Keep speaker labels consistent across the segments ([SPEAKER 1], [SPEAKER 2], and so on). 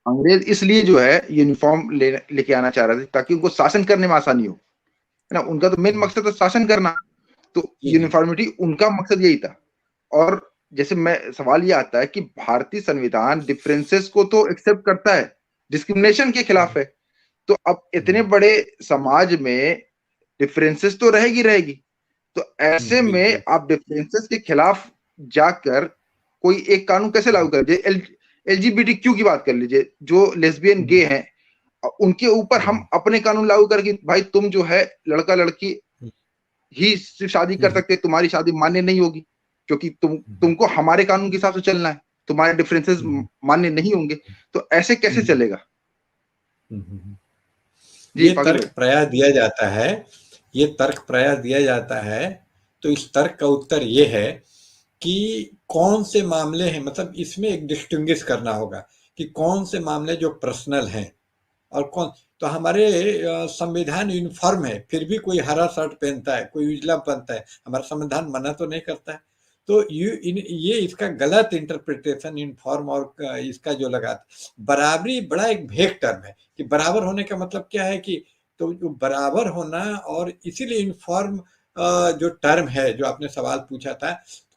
[SPEAKER 1] अंग्रेज इसलिए जो है यूनिफॉर्म लेके आना चाह रहे थे ताकि उनको शासन करने में आसानी हो, है ना। उनका तो मेन मकसद था शासन करना, तो
[SPEAKER 2] जी जी
[SPEAKER 1] यूनिफॉर्मिटी उनका मकसद यही था। और जैसे मैं सवाल ये आता है कि भारतीय संविधान डिफरेंसेस को तो एक्सेप्ट करता है, डिस्क्रिमिनेशन के खिलाफ है। तो अब इतने बड़े समाज में डिफरेंसेस तो रहेगी रहेगी, तो ऐसे
[SPEAKER 2] बिल्कुल।
[SPEAKER 1] में आप डिफरेंसेस के खिलाफ जाकर कोई एक कानून कैसे लागू कर दीजिए। एलजीबीटी क्यू की बात कर लीजिए, जो लेस्बियन गे हैं उनके ऊपर हम अपने कानून लागू करके भाई तुम जो है लड़का लड़की ही सिर्फ शादी कर सकते, तुम्हारी शादी मान्य नहीं होगी क्योंकि तुमको हमारे कानून के हिसाब से चलना है, तुम्हारे डिफरेंसेस मान्य नहीं होंगे। तो ऐसे कैसे चलेगा। जी
[SPEAKER 2] ये
[SPEAKER 1] फागिल भाई।
[SPEAKER 2] तर्क प्रायः दिया जाता है, ये तर्क प्रायः दिया जाता है। तो इस तर्क का उत्तर ये है कि कौन से मामले हैं, मतलब इसमें एक डिस्टिंग्विश करना होगा कि कौन से मामले जो पर्सनल हैं और कौन। तो हमारे संविधान यूनिफॉर्म है, फिर भी कोई हरा शर्ट पहनता है, कोई उजला पहनता है, हमारा संविधान मना तो नहीं करता है। तो ये इसका गलत इंटरप्रिटेशन यूनिफॉर्म और इसका जो लगा। बराबरी बड़ा एक भेग टर्म है कि बराबर होने का मतलब क्या है कि, तो जो बराबर होना, और इसीलिए यूनिफॉर्म जो टर्म है जो आपने सवाल पूछा था,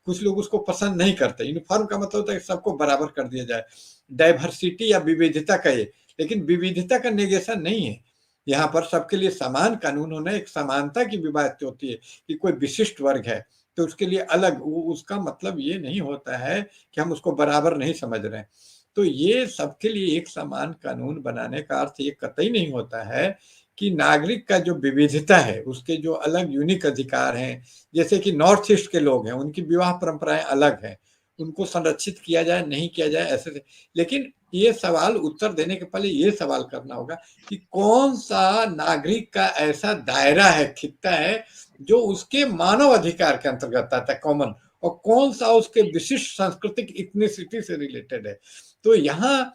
[SPEAKER 2] कुछ लोग उसको पसंद नहीं करते। यूनिफॉर्म का मतलब होता है कि सबको बराबर कर दिया जाए, डाइवर्सिटी या विविधता का ये, लेकिन विविधता का नेगेशन नहीं है। यहाँ पर सबके लिए समान कानून होना, एक समानता की भी बात होती है कि कोई विशिष्ट वर्ग है तो उसके लिए अलग, उसका मतलब ये नहीं होता है कि हम उसको बराबर नहीं समझ रहे हैं। तो ये सबके लिए एक समान कानून बनाने का अर्थ ये कतई नहीं होता है कि नागरिक का जो विविधता है उसके जो अलग यूनिक अधिकार हैं, जैसे कि नॉर्थ ईस्ट के लोग हैं, उनकी विवाह परंपराएं अलग हैं, उनको संरक्षित किया जाए नहीं किया जाए ऐसे। लेकिन ये सवाल उत्तर देने के पहले ये सवाल करना होगा कि कौन सा नागरिक का ऐसा दायरा है, खित्ता है जो उसके मानव अधिकार के अंतर्गत आता है, कॉमन, और कौन सा उसके विशिष्ट सांस्कृतिक इथनिसिटी से रिलेटेड है। तो यहाँ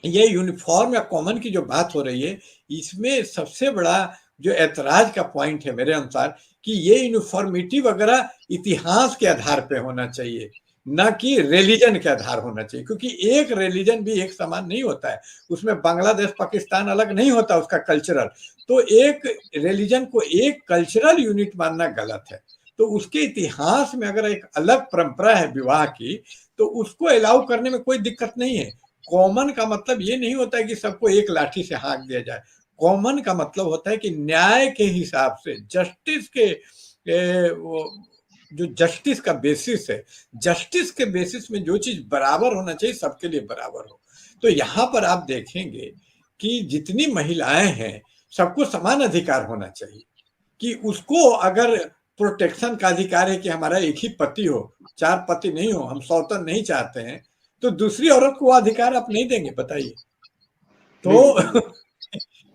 [SPEAKER 2] ये यूनिफॉर्म या कॉमन की जो बात हो रही है, इसमें सबसे बड़ा जो ऐतराज का पॉइंट है मेरे अनुसार कि ये यूनिफॉर्मिटी वगैरह इतिहास के आधार पे होना चाहिए, ना कि रिलीजन के आधार होना चाहिए, क्योंकि एक रिलीजन भी एक समान नहीं होता है। उसमें बांग्लादेश पाकिस्तान अलग नहीं होता उसका कल्चरल। तो एक रिलीजन को एक कल्चरल यूनिट मानना गलत है। तो उसके इतिहास में अगर एक अलग परंपरा है विवाह की, तो उसको अलाउ करने में कोई दिक्कत नहीं है। कॉमन का मतलब ये नहीं होता है कि सबको एक लाठी से हाँक दिया जाए। कॉमन का मतलब होता है कि न्याय के हिसाब से, जस्टिस के जो जस्टिस का बेसिस है, जस्टिस के बेसिस में जो चीज बराबर होना चाहिए सबके लिए बराबर हो। तो यहाँ पर आप देखेंगे कि जितनी महिलाएं हैं सबको समान अधिकार होना चाहिए, कि उसको अगर प्रोटेक्शन का अधिकार है कि हमारा एक ही पति हो, चार पति नहीं हो, हम सौतन नहीं चाहते हैं, तो दूसरी औरत को वो अधिकार आप नहीं देंगे, बताइए।
[SPEAKER 1] बिल्कुल
[SPEAKER 2] तो
[SPEAKER 1] बिल्कुल।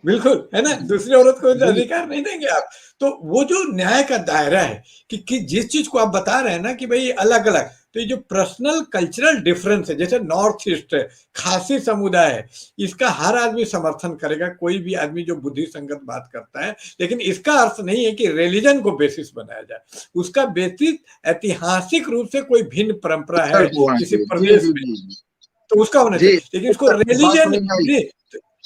[SPEAKER 2] बिल्कुल है ना, दूसरी औरत को
[SPEAKER 1] जी
[SPEAKER 2] अधिकार नहीं देंगे आप। तो वो जो न्याय का दायरा है कि जिस चीज को आप बता रहे हैं ना कि भाई अलग अलग, तो ये जो पर्सनल कल्चरल डिफरेंस है, जैसे नॉर्थ ईस्ट है, खासी समुदाय है, इसका हर आदमी समर्थन करेगा, कोई भी आदमी जो बुद्धि संगत बात करता है। लेकिन इसका अर्थ नहीं है कि रिलीजन को बेसिस बनाया जाए, उसका बेसिस ऐतिहासिक रूप से कोई भिन्न परंपरा
[SPEAKER 1] उत्तर
[SPEAKER 2] है
[SPEAKER 1] को होना
[SPEAKER 2] किसी
[SPEAKER 1] चाहिए। जी
[SPEAKER 2] प्रदेश
[SPEAKER 1] जी
[SPEAKER 2] में,
[SPEAKER 1] जी
[SPEAKER 2] तो उसका होना
[SPEAKER 1] जी।
[SPEAKER 2] चाहिए। लेकिन उसको
[SPEAKER 1] बात
[SPEAKER 2] रिलीजन,
[SPEAKER 1] समझ में आई।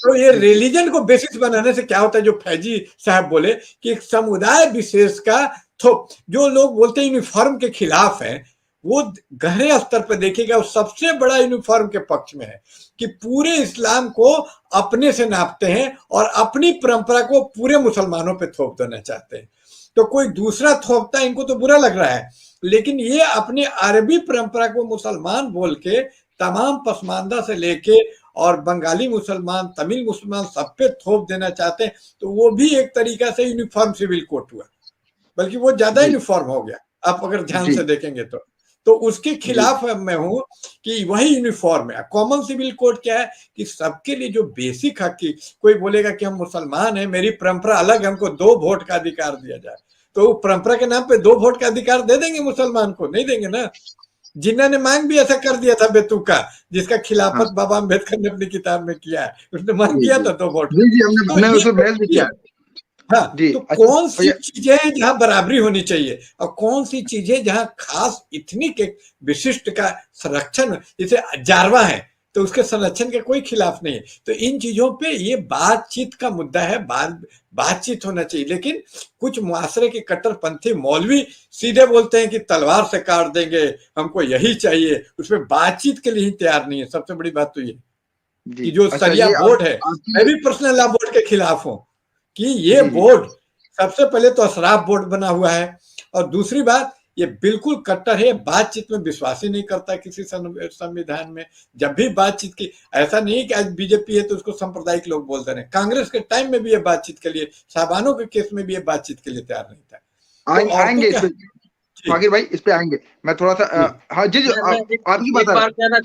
[SPEAKER 2] तो ये
[SPEAKER 1] जी
[SPEAKER 2] रिलीजन को बेसिस बनाने से क्या होता है, जो फैजी साहब बोले कि एक समुदाय विशेष का, तो जो लोग बोलते हैं यूनिफॉर्म के खिलाफ है, वो गहरे स्तर पर देखिएगा वो सबसे बड़ा यूनिफॉर्म के पक्ष में है कि पूरे इस्लाम को अपने से नापते हैं और अपनी परंपरा को पूरे मुसलमानों पे थोप देना चाहते हैं। तो कोई दूसरा थोपता है, इनको तो बुरा लग रहा है, लेकिन ये अपनी अरबी परंपरा को मुसलमान बोल के तमाम पसमानदा से लेके और बंगाली मुसलमान, तमिल मुसलमान सब पे थोप देना चाहते हैं। तो वो भी एक तरीका से यूनिफॉर्म सिविल कोड हुआ, बल्कि वो ज्यादा
[SPEAKER 1] जी
[SPEAKER 2] यूनिफॉर्म हो गया आप अगर ध्यान
[SPEAKER 1] जी
[SPEAKER 2] से देखेंगे तो उसके
[SPEAKER 1] जी
[SPEAKER 2] खिलाफ मैं हूं कि वही यूनिफॉर्म है। कॉमन सिविल कोड क्या है कि सबके लिए जो बेसिक हक की, कोई बोलेगा कि हम मुसलमान हैं, मेरी परंपरा अलग है, हमको 2 वोट का अधिकार दिया जाए, तो वो परंपरा के नाम पे 2 वोट का अधिकार दे देंगे मुसलमान को? नहीं देंगे ना। जिन्ना ने मांग भी ऐसा कर दिया था बेतुका, जिसका
[SPEAKER 1] हाँ
[SPEAKER 2] खिलाफत बाबा अम्बेडकर ने अपनी किताब में किया है, उसने मांग
[SPEAKER 1] जी
[SPEAKER 2] किया
[SPEAKER 1] जी
[SPEAKER 2] था 2 वोट
[SPEAKER 1] जी
[SPEAKER 2] का।
[SPEAKER 1] जी। हमने
[SPEAKER 2] तो
[SPEAKER 1] हमने
[SPEAKER 2] ये
[SPEAKER 1] उसमें बहस भी
[SPEAKER 2] बराबरी
[SPEAKER 1] किया
[SPEAKER 2] है।
[SPEAKER 1] है।
[SPEAKER 2] हाँ,
[SPEAKER 1] जी
[SPEAKER 2] तो
[SPEAKER 1] अच्छा
[SPEAKER 2] कौन सी
[SPEAKER 1] भैया।
[SPEAKER 2] चीजें हैं जहां बराबरी होनी चाहिए और कौन सी चीजें जहां खास इथनिक एक विशिष्ट का संरक्षण, जैसे जारवा है, तो उसके संरक्षण के कोई खिलाफ नहीं है। तो इन चीजों पे ये बातचीत का मुद्दा है, बातचीत होना चाहिए। लेकिन कुछ मुआशरे के कट्टरपंथी मौलवी सीधे बोलते हैं कि तलवार से काट देंगे, हमको यही चाहिए, उसमें बातचीत के लिए ही तैयार नहीं है। सबसे बड़ी बात तो ये कि जो सरिया बोर्ड है, मैं भी पर्सनल लॉ बोर्ड के खिलाफ हूं कि ये बोर्ड सबसे पहले तो अशराफ बोर्ड बना हुआ है, और दूसरी बात ये बिल्कुल कट्टर है, बातचीत में विश्वास ही नहीं करता किसी संविधान में। जब भी बातचीत की, ऐसा नहीं कि आज बीजेपी है तो उसको सांप्रदायिक लोग बोलते रहे, कांग्रेस के टाइम में भी ये बातचीत के लिए, साहबानों के केस में भी ये बातचीत के लिए तैयार नहीं था।
[SPEAKER 1] आएंगे इस पे, इस पे आएंगे। मैं थोड़ा सा हाँ जी, आपकी बात